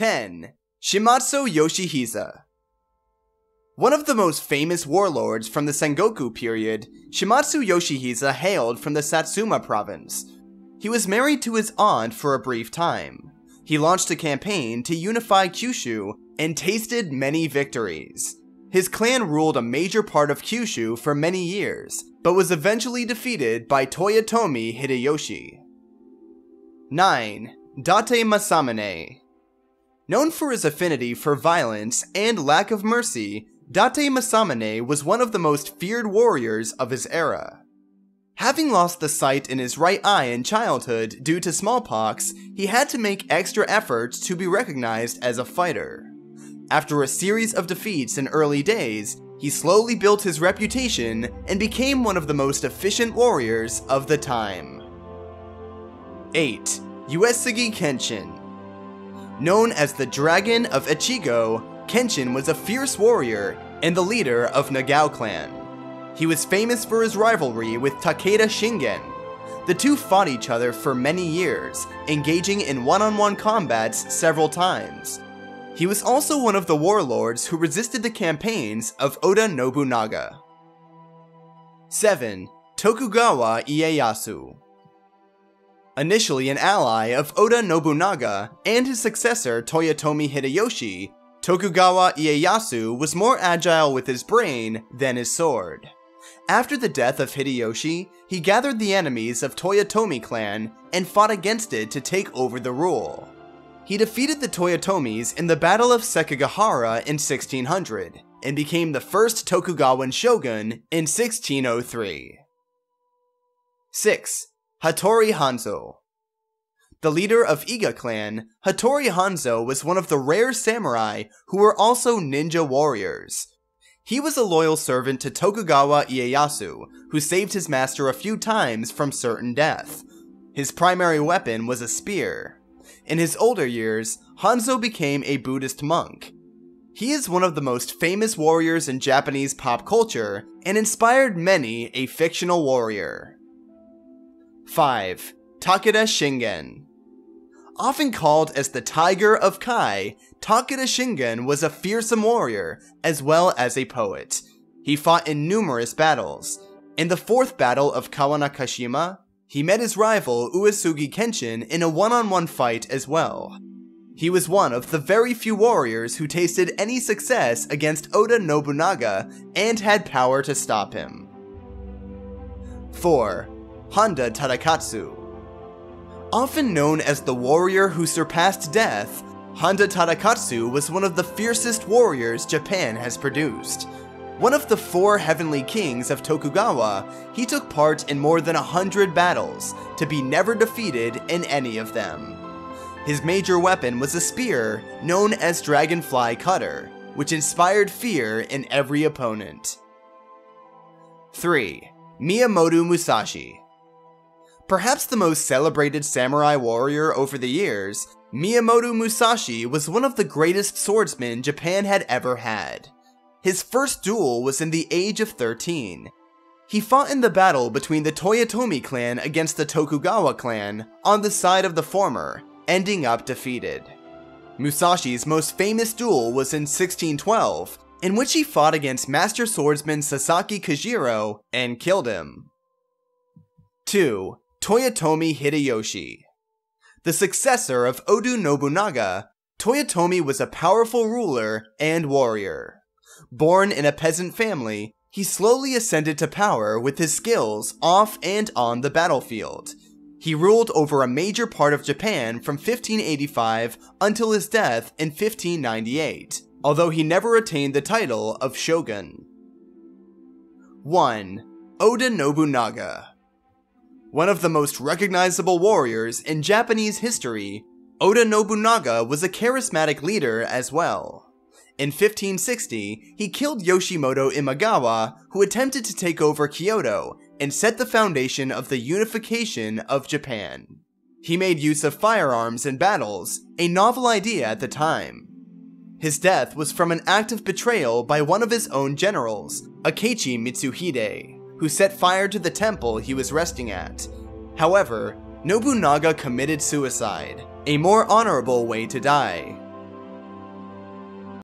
10. Shimazu Yoshihisa. One of the most famous warlords from the Sengoku period, Shimazu Yoshihisa hailed from the Satsuma province. He was married to his aunt for a brief time. He launched a campaign to unify Kyushu and tasted many victories. His clan ruled a major part of Kyushu for many years, but was eventually defeated by Toyotomi Hideyoshi. 9. Date Masamune. Known for his affinity for violence and lack of mercy, Date Masamune was one of the most feared warriors of his era. Having lost the sight in his right eye in childhood due to smallpox, he had to make extra efforts to be recognized as a fighter. After a series of defeats in early days, he slowly built his reputation and became one of the most efficient warriors of the time. 8. Uesugi Kenshin. Known as the Dragon of Ichigo, Kenshin was a fierce warrior and the leader of Nagao clan. He was famous for his rivalry with Takeda Shingen. The two fought each other for many years, engaging in one-on-one combats several times. He was also one of the warlords who resisted the campaigns of Oda Nobunaga. 7. Tokugawa Ieyasu. Initially an ally of Oda Nobunaga and his successor Toyotomi Hideyoshi, Tokugawa Ieyasu was more agile with his brain than his sword. After the death of Hideyoshi, he gathered the enemies of Toyotomi clan and fought against it to take over the rule. He defeated the Toyotomis in the Battle of Sekigahara in 1600 and became the first Tokugawan shogun in 1603. 6. Hattori Hanzo. The leader of Iga clan, Hattori Hanzo was one of the rare samurai who were also ninja warriors. He was a loyal servant to Tokugawa Ieyasu, who saved his master a few times from certain death. His primary weapon was a spear. In his older years, Hanzo became a Buddhist monk. He is one of the most famous warriors in Japanese pop culture and inspired many a fictional warrior. 5. Takeda Shingen. Often called as the Tiger of Kai, Takeda Shingen was a fearsome warrior as well as a poet. He fought in numerous battles. In the fourth battle of Kawanakashima, he met his rival Uesugi Kenshin in a one-on-one fight as well. He was one of the very few warriors who tasted any success against Oda Nobunaga and had power to stop him. 4. Honda Tadakatsu. Often known as the warrior who surpassed death, Honda Tadakatsu was one of the fiercest warriors Japan has produced. One of the 4 heavenly kings of Tokugawa, he took part in more than 100 battles, to be never defeated in any of them. His major weapon was a spear known as Dragonfly Cutter, which inspired fear in every opponent. 3. Miyamoto Musashi. Perhaps the most celebrated samurai warrior over the years, Miyamoto Musashi was one of the greatest swordsmen Japan had ever had. His first duel was in the age of 13. He fought in the battle between the Toyotomi clan against the Tokugawa clan on the side of the former, ending up defeated. Musashi's most famous duel was in 1612, in which he fought against master swordsman Sasaki Kajiro and killed him. 2. Toyotomi Hideyoshi. The successor of Oda Nobunaga, Toyotomi was a powerful ruler and warrior. Born in a peasant family, he slowly ascended to power with his skills off and on the battlefield. He ruled over a major part of Japan from 1585 until his death in 1598, although he never attained the title of shogun. 1. Oda Nobunaga. One of the most recognizable warriors in Japanese history, Oda Nobunaga was a charismatic leader as well. In 1560, he killed Yoshimoto Imagawa, who attempted to take over Kyoto and set the foundation of the unification of Japan. He made use of firearms in battles, a novel idea at the time. His death was from an act of betrayal by one of his own generals, Akechi Mitsuhide, who set fire to the temple he was resting at. However, Nobunaga committed suicide, a more honorable way to die.